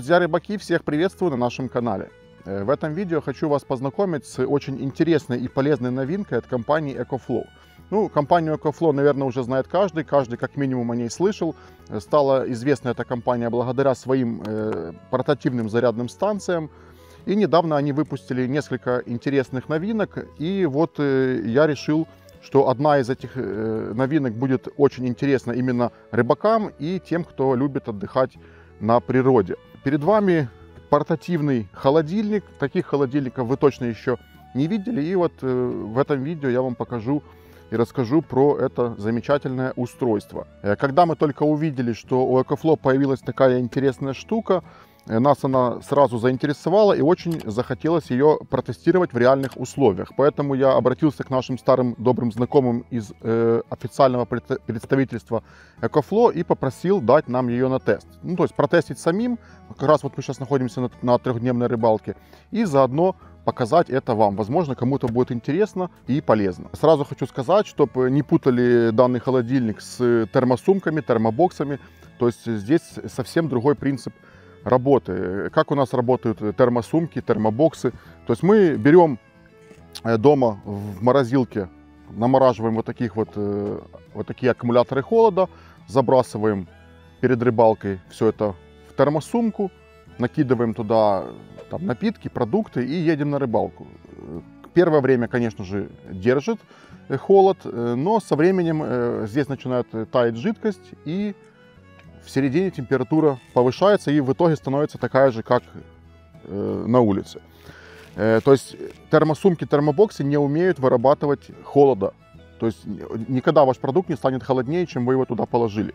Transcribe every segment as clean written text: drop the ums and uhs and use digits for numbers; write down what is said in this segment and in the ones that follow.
Друзья рыбаки, всех приветствую на нашем канале. В этом видео хочу вас познакомить с очень интересной и полезной новинкой от компании EcoFlow. Ну, компанию EcoFlow, наверное, уже знает каждый как минимум о ней слышал. Стала известна эта компания благодаря своим портативным зарядным станциям. И недавно они выпустили несколько интересных новинок. И вот я решил, что одна из этих новинок будет очень интересна именно рыбакам и тем, кто любит отдыхать на природе. Перед вами портативный холодильник. Таких холодильников вы точно еще не видели. И вот в этом видео я вам покажу и расскажу про это замечательное устройство. Когда мы только увидели, что у EcoFlow появилась такая интересная штука, нас она сразу заинтересовала и очень захотелось ее протестировать в реальных условиях. Поэтому я обратился к нашим старым добрым знакомым из официального представительства EcoFlow и попросил дать нам ее на тест. Ну, то есть протестить самим, как раз вот мы сейчас находимся на трехдневной рыбалке, и заодно показать это вам. Возможно, кому-то будет интересно и полезно. Сразу хочу сказать, чтобы не путали данный холодильник с термосумками, термобоксами. То есть здесь совсем другой принцип работы. Как у нас работают термосумки, термобоксы. То есть мы берем дома в морозилке, намораживаем вот такие аккумуляторы холода, забрасываем перед рыбалкой все это в термосумку, накидываем туда напитки, продукты и едем на рыбалку. Первое время, конечно же, держит холод, но со временем здесь начинает таять жидкость, и в середине температура повышается и в итоге становится такая же, как на улице. То есть термосумки, термобоксы не умеют вырабатывать холода. То есть никогда ваш продукт не станет холоднее, чем вы его туда положили.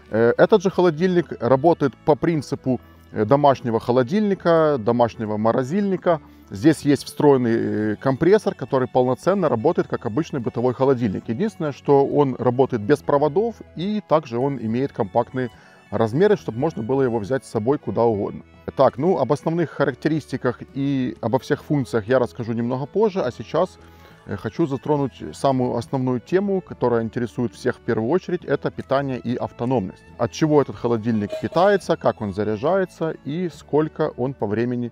Этот же холодильник работает по принципу домашнего холодильника, домашнего морозильника. Здесь есть встроенный компрессор, который полноценно работает как обычный бытовой холодильник. Единственное, что он работает без проводов, и также он имеет компактные размеры, чтобы можно было его взять с собой куда угодно. Так, ну об основных характеристиках и обо всех функциях я расскажу немного позже, а сейчас хочу затронуть самую основную тему, которая интересует всех в первую очередь, это питание и автономность. От чего этот холодильник питается, как он заряжается и сколько он по времени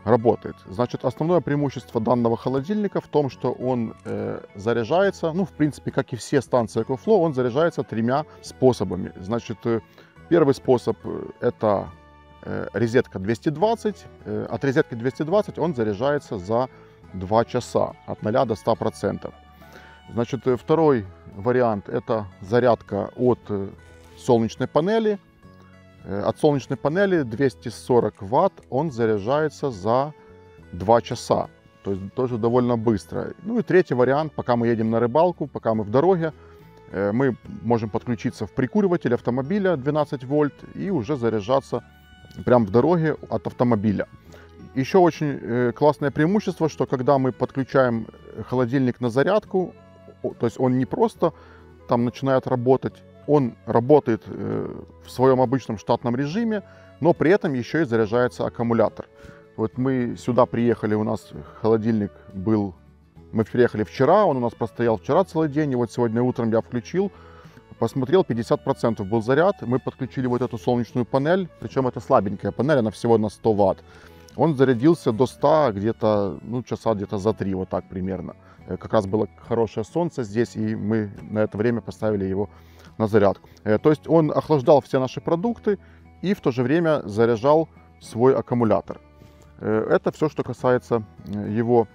работает. Значит, основное преимущество данного холодильника в том, что он заряжается, ну, в принципе, как и все станции EcoFlow, он заряжается тремя способами. Значит, первый способ это розетка 220. От розетки 220 он заряжается за 2 часа, от 0 до 100%. Значит, второй вариант это зарядка от солнечной панели. От солнечной панели 240 Вт он заряжается за 2 часа. То есть тоже довольно быстро. Ну и третий вариант, пока мы едем на рыбалку, пока мы в дороге, мы можем подключиться в прикуриватель автомобиля 12 вольт и уже заряжаться прямо в дороге от автомобиля. Еще очень классное преимущество, что когда мы подключаем холодильник на зарядку, то есть он не просто там начинает работать, он работает в своем обычном штатном режиме, но при этом еще и заряжается аккумулятор. Вот мы сюда приехали, у нас холодильник был, мы приехали вчера, он у нас простоял вчера целый день, и вот сегодня утром я включил, посмотрел, 50% был заряд, мы подключили вот эту солнечную панель, причем это слабенькая панель, она всего на 100 Вт. Он зарядился до 100 где-то, ну, часа где-то за 3, вот так примерно. Как раз было хорошее солнце здесь, и мы на это время поставили его на зарядку. То есть он охлаждал все наши продукты и в то же время заряжал свой аккумулятор. Это все, что касается его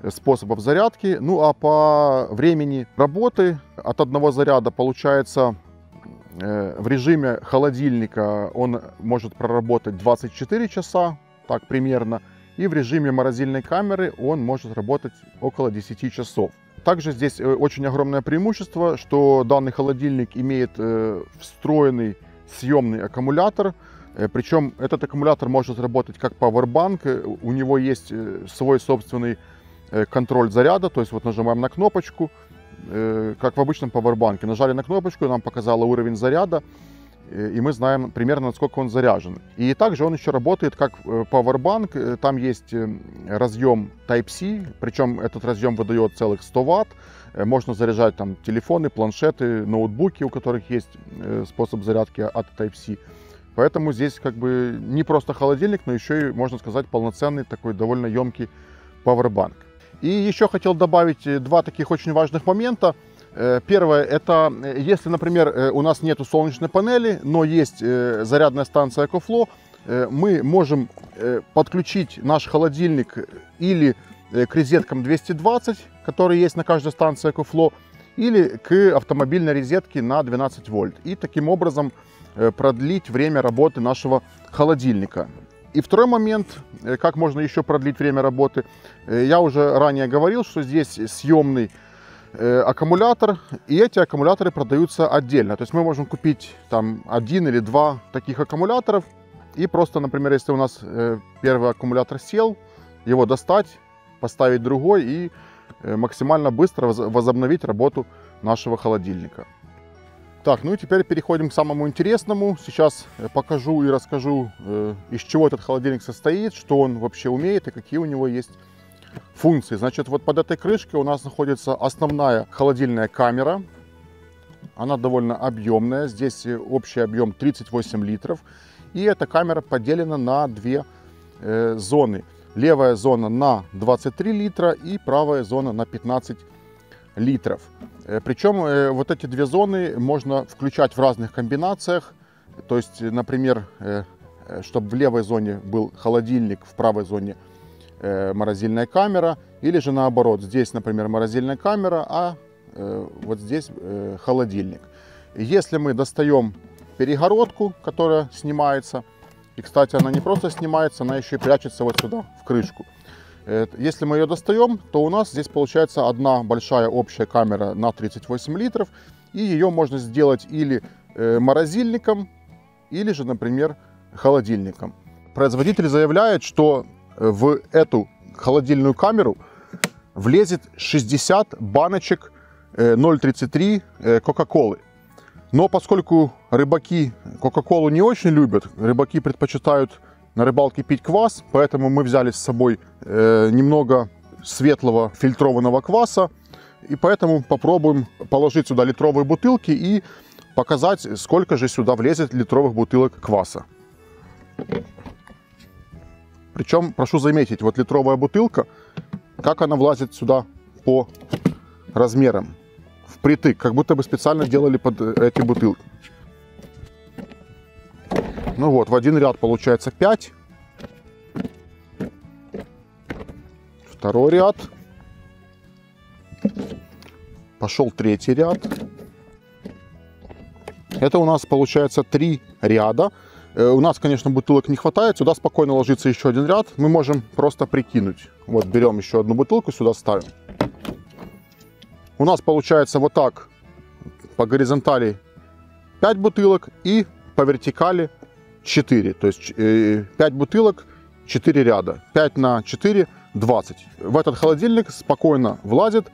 способов зарядки. Ну а по времени работы от одного заряда получается в режиме холодильника он может проработать 24 часа, так примерно, и в режиме морозильной камеры он может работать около 10 часов. Также здесь очень огромное преимущество, что данный холодильник имеет встроенный съемный аккумулятор, причем этот аккумулятор может работать как пауэрбанк, у него есть свой собственный контроль заряда, то есть вот нажимаем на кнопочку, как в обычном пауэрбанке, нажали на кнопочку, нам показало уровень заряда, и мы знаем примерно, насколько он заряжен. И также он еще работает как Powerbank, там есть разъем Type-C, причем этот разъем выдает целых 100 Вт, можно заряжать там телефоны, планшеты, ноутбуки, у которых есть способ зарядки от Type-C. Поэтому здесь как бы не просто холодильник, но еще и, можно сказать, полноценный такой довольно емкий пауэрбанк. И еще хотел добавить два таких очень важных момента. Первое, это если, например, у нас нету солнечной панели, но есть зарядная станция EcoFlow, мы можем подключить наш холодильник или к розеткам 220, которые есть на каждой станции EcoFlow, или к автомобильной розетке на 12 вольт. И таким образом продлить время работы нашего холодильника. И второй момент, как можно еще продлить время работы. Я уже ранее говорил, что здесь съемный аккумулятор, и эти аккумуляторы продаются отдельно. То есть мы можем купить там один или два таких аккумуляторов, и просто, например, если у нас первый аккумулятор сел, его достать, поставить другой и максимально быстро возобновить работу нашего холодильника. Так, ну и теперь переходим к самому интересному. Сейчас покажу и расскажу, из чего этот холодильник состоит, что он вообще умеет и какие у него есть функции. Значит, вот под этой крышкой у нас находится основная холодильная камера. Она довольно объемная. Здесь общий объем 38 литров. И эта камера поделена на две зоны. Левая зона на 23 литра и правая зона на 15 литров. Причем вот эти две зоны можно включать в разных комбинациях. То есть, например, чтобы в левой зоне был холодильник, в правой зоне морозильная камера. Или же наоборот, здесь, например, морозильная камера, а вот здесь холодильник. Если мы достаем перегородку, которая снимается, и, кстати, она не просто снимается, она еще и прячется вот сюда, в крышку. Если мы ее достаем, то у нас здесь получается одна большая общая камера на 38 литров. И ее можно сделать или морозильником, или же, например, холодильником. Производитель заявляет, что в эту холодильную камеру влезет 60 баночек 0,33 Кока-Колы. Но поскольку рыбаки Кока-Колу не очень любят, рыбаки предпочитают на рыбалке пить квас, поэтому мы взяли с собой немного светлого фильтрованного кваса. И поэтому попробуем положить сюда литровые бутылки и показать, сколько же сюда влезет литровых бутылок кваса. Причем, прошу заметить, вот литровая бутылка, как она влазит сюда по размерам. Впритык, как будто бы специально делали под эти бутылки. Ну вот, в один ряд получается 5. Второй ряд. Пошел третий ряд. Это у нас получается 3 ряда. У нас, конечно, бутылок не хватает. Сюда спокойно ложится еще один ряд. Мы можем просто прикинуть. Вот берем еще одну бутылку, сюда ставим. У нас получается вот так по горизонтали 5 бутылок и по вертикали 4. То есть 5 бутылок, 4 ряда. 5 на 4 – 20. В этот холодильник спокойно влазит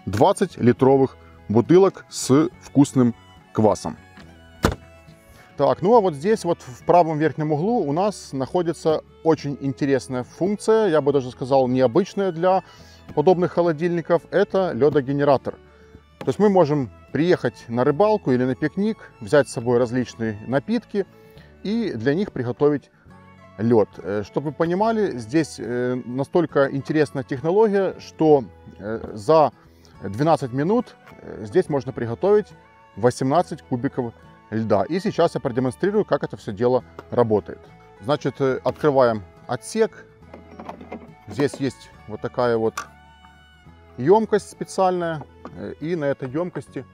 20 литровых бутылок с вкусным квасом. Так, ну а вот здесь вот в правом верхнем углу у нас находится очень интересная функция, я бы даже сказал необычная для подобных холодильников. Это ледогенератор. То есть мы можем приехать на рыбалку или на пикник, взять с собой различные напитки и для них приготовить лед. Чтобы вы понимали, здесь настолько интересная технология, что за 12 минут здесь можно приготовить 18 кубиков льда. И сейчас я продемонстрирую, как это все дело работает. Значит, открываем отсек. Здесь есть вот такая вот емкость специальная. И на этой емкости,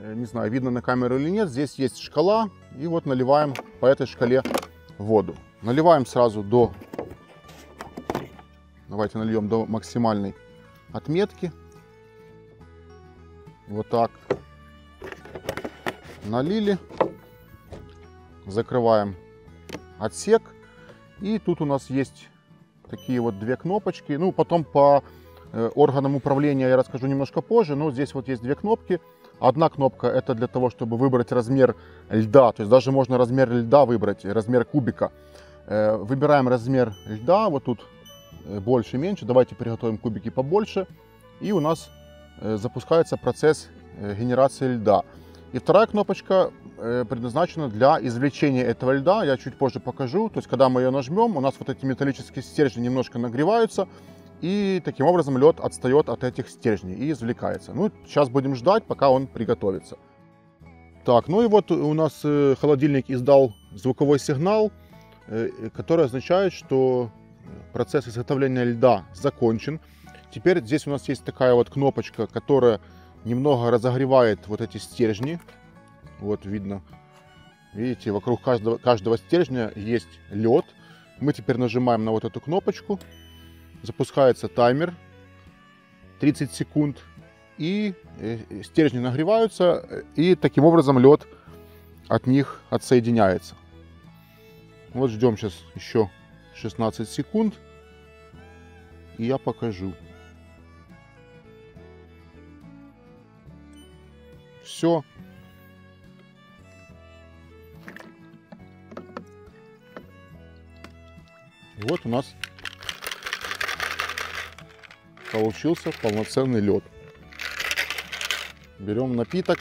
не знаю, видно на камеру или нет, здесь есть шкала. И вот наливаем по этой шкале воду. Наливаем сразу до, давайте нальем до максимальной отметки. Вот так. Налили. Закрываем отсек. И тут у нас есть такие вот две кнопочки. Ну, потом по органам управления я расскажу немножко позже. Но здесь вот есть две кнопки. Одна кнопка это для того, чтобы выбрать размер льда. То есть даже можно размер льда выбрать, размер кубика. Выбираем размер льда. Вот тут больше, меньше. Давайте приготовим кубики побольше. И у нас запускается процесс генерации льда. И вторая кнопочка предназначена для извлечения этого льда. Я чуть позже покажу. То есть, когда мы ее нажмем, у нас вот эти металлические стержни немножко нагреваются. И таким образом лед отстает от этих стержней и извлекается. Ну, сейчас будем ждать, пока он приготовится. Так, ну и вот у нас холодильник издал звуковой сигнал, который означает, что процесс изготовления льда закончен. Теперь здесь у нас есть такая вот кнопочка, которая немного разогревает вот эти стержни. Вот видно, видите, вокруг каждого стержня есть лед. Мы теперь нажимаем на вот эту кнопочку. Запускается таймер 30 секунд. И стержни нагреваются, и таким образом лед от них отсоединяется. Вот ждем сейчас еще 16 секунд, и я покажу. Все. И вот у нас получился полноценный лед. Берем напиток,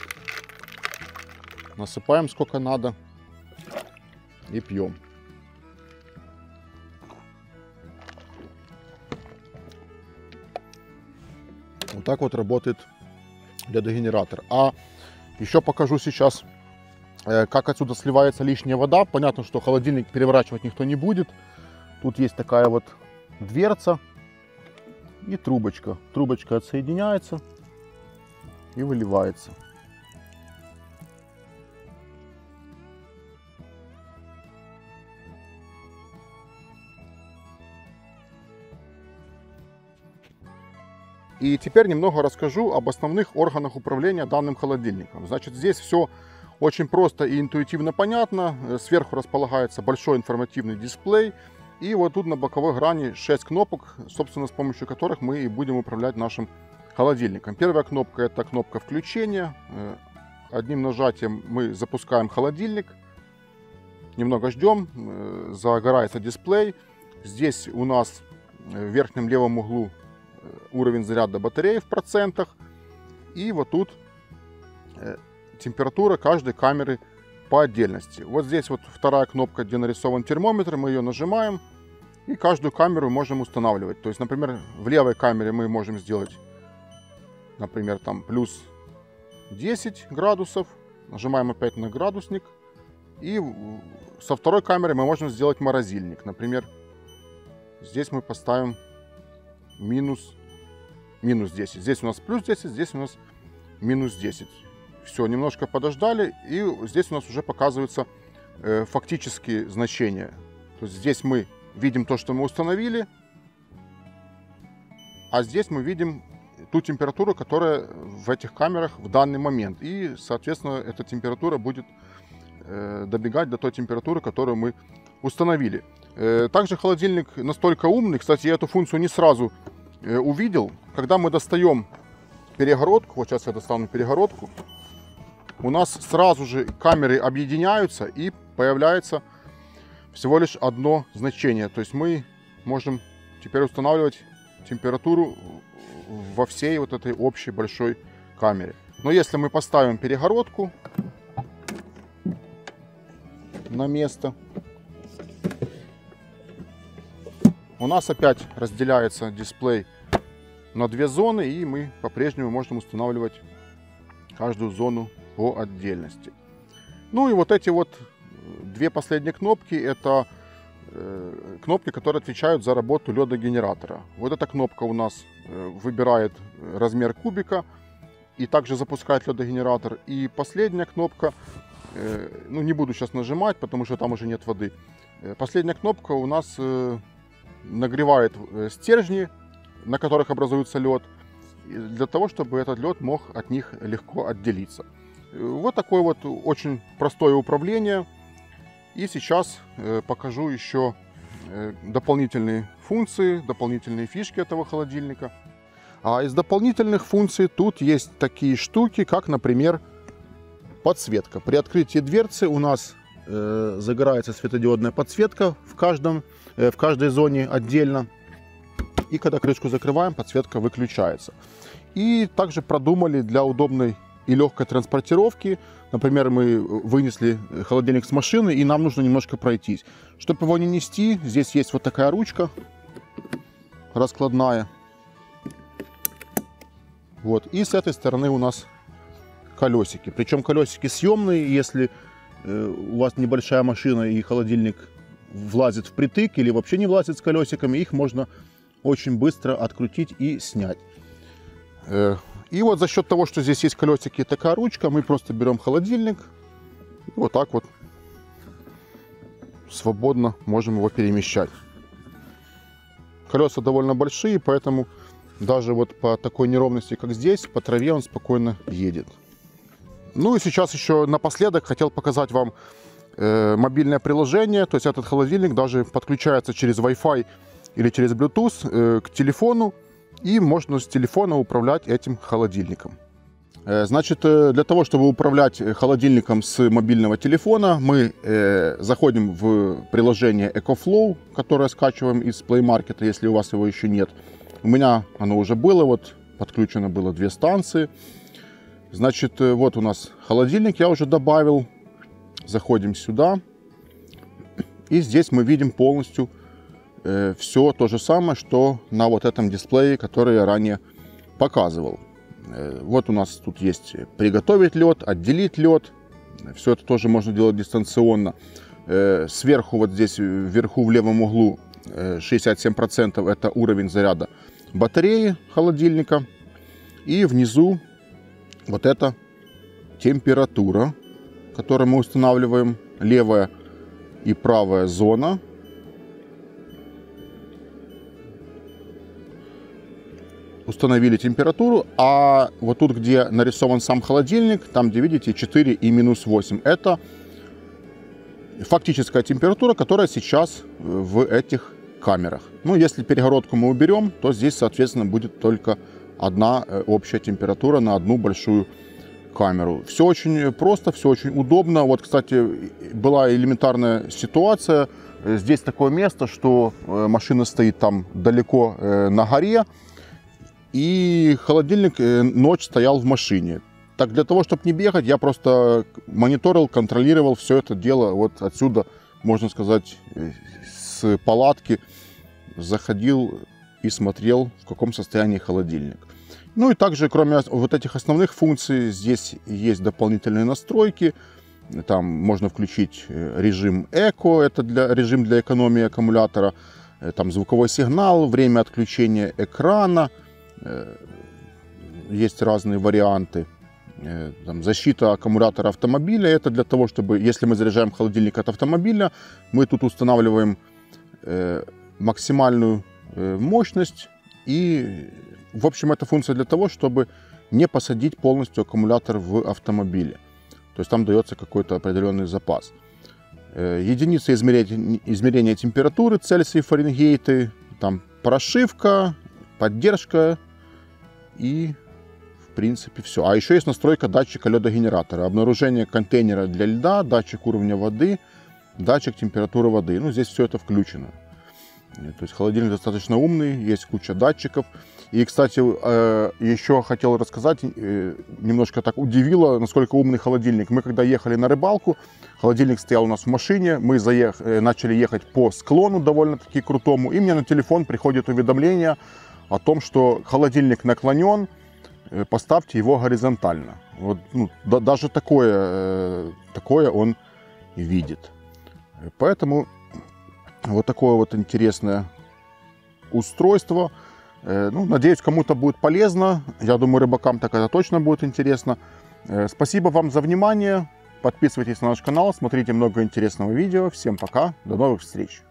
насыпаем сколько надо и пьем. Вот так вот работает ледогенератор. А еще покажу сейчас, как отсюда сливается лишняя вода. Понятно, что холодильник переворачивать никто не будет. Тут есть такая вот дверца и трубочка. Трубочка отсоединяется и выливается. И теперь немного расскажу об основных органах управления данным холодильником. Значит, здесь все очень просто и интуитивно понятно. Сверху располагается большой информативный дисплей. И вот тут на боковой грани 6 кнопок, собственно, с помощью которых мы и будем управлять нашим холодильником. Первая кнопка — это кнопка включения. Одним нажатием мы запускаем холодильник. Немного ждем, загорается дисплей. Здесь у нас в верхнем левом углу уровень заряда батареи в процентах. И вот тут температура каждой камеры по отдельности. Вот здесь вот вторая кнопка, где нарисован термометр. Мы ее нажимаем и каждую камеру можем устанавливать. То есть, например, в левой камере мы можем сделать, например, там плюс 10 градусов. Нажимаем опять на градусник. И со второй камеры мы можем сделать морозильник. Например, здесь мы поставим минус 10. Здесь у нас плюс 10, здесь у нас минус 10. Все, немножко подождали, и здесь у нас уже показываются фактические значения. То есть здесь мы видим то, что мы установили, а здесь мы видим ту температуру, которая в этих камерах в данный момент. И, соответственно, эта температура будет добегать до той температуры, которую мы установили. Также холодильник настолько умный, кстати, я эту функцию не сразу увидел. Когда мы достаем перегородку, вот сейчас я достану перегородку, у нас сразу же камеры объединяются и появляется всего лишь одно значение. То есть мы можем теперь устанавливать температуру во всей вот этой общей большой камере. Но если мы поставим перегородку на место, у нас опять разделяется дисплей на две зоны, и мы по-прежнему можем устанавливать каждую зону по отдельности. Ну и вот эти вот две последние кнопки — это кнопки, которые отвечают за работу ледогенератора. Вот эта кнопка у нас выбирает размер кубика и также запускает ледогенератор. И последняя кнопка, ну не буду сейчас нажимать, потому что там уже нет воды. Последняя кнопка у нас нагревает стержни, на которых образуется лед, для того, чтобы этот лед мог от них легко отделиться. Вот такое вот очень простое управление. И сейчас покажу еще дополнительные функции, дополнительные фишки этого холодильника. А из дополнительных функций тут есть такие штуки, как, например, подсветка. При открытии дверцы у нас загорается светодиодная подсветка в каждой зоне отдельно. И когда крышку закрываем, подсветка выключается. И также продумали для удобной и легкой транспортировки. Например, мы вынесли холодильник с машины, и нам нужно немножко пройтись. Чтобы его не нести, здесь есть вот такая ручка раскладная. Вот. И с этой стороны у нас колесики. Причем колесики съемные. Если у вас небольшая машина и холодильник влазит впритык или вообще не влазит с колесиками, их можно очень быстро открутить и снять. И вот за счет того, что здесь есть колесики и такая ручка, мы просто берем холодильник и вот так вот свободно можем его перемещать. Колеса довольно большие, поэтому даже вот по такой неровности, как здесь, по траве он спокойно едет. Ну и сейчас еще напоследок хотел показать вам мобильное приложение. То есть этот холодильник даже подключается через Wi-Fi или через Bluetooth к телефону. И можно с телефона управлять этим холодильником. Значит, для того, чтобы управлять холодильником с мобильного телефона, мы заходим в приложение EcoFlow, которое скачиваем из Play Market, если у вас его еще нет. У меня оно уже было, вот подключено было 2 станции. Значит, вот у нас холодильник я уже добавил. Заходим сюда. И здесь мы видим полностью все то же самое, что на вот этом дисплее, который я ранее показывал. Вот у нас тут есть приготовить лед, отделить лед. Все это тоже можно делать дистанционно. Сверху, вот здесь вверху в левом углу 67% это уровень заряда батареи холодильника. И внизу вот это температура, которую мы устанавливаем. Левая и правая зона. Установили температуру, а вот тут, где нарисован сам холодильник, там, где видите, 4 и минус 8, это фактическая температура, которая сейчас в этих камерах. Ну, если перегородку мы уберем, то здесь, соответственно, будет только одна общая температура на одну большую камеру. Все очень просто, все очень удобно. Вот, кстати, была элементарная ситуация. Здесь такое место, что машина стоит там далеко на горе, и холодильник ночь стоял в машине. Так для того, чтобы не бегать, я просто мониторил, контролировал все это дело. Вот отсюда, можно сказать, с палатки заходил и смотрел, в каком состоянии холодильник. Ну и также, кроме вот этих основных функций, здесь есть дополнительные настройки. Там можно включить режим эко, это режим для экономии аккумулятора. Там звуковой сигнал, время отключения экрана. Есть разные варианты. Там, защита аккумулятора автомобиля. Это для того, чтобы, если мы заряжаем холодильник от автомобиля, мы тут устанавливаем максимальную мощность. И, в общем, эта функция для того, чтобы не посадить полностью аккумулятор в автомобиле. То есть там дается какой-то определенный запас. Единицы измерения температуры, Цельсии, Фаренгейты, там прошивка, поддержка и, в принципе, все. А еще есть настройка датчика ледогенератора, обнаружение контейнера для льда, датчик уровня воды, датчик температуры воды. Ну, здесь все это включено. То есть холодильник достаточно умный, есть куча датчиков. И, кстати, еще хотел рассказать, немножко так удивило, насколько умный холодильник. Мы когда ехали на рыбалку, холодильник стоял у нас в машине, мы начали ехать по склону довольно-таки крутому, и мне на телефон приходит уведомление о том, что холодильник наклонен, поставьте его горизонтально. Вот, ну, даже такое он видит. Поэтому вот такое вот интересное устройство. Ну, надеюсь, кому-то будет полезно. Я думаю, рыбакам так это точно будет интересно. Спасибо вам за внимание. Подписывайтесь на наш канал, смотрите много интересного видео. Всем пока, до новых встреч.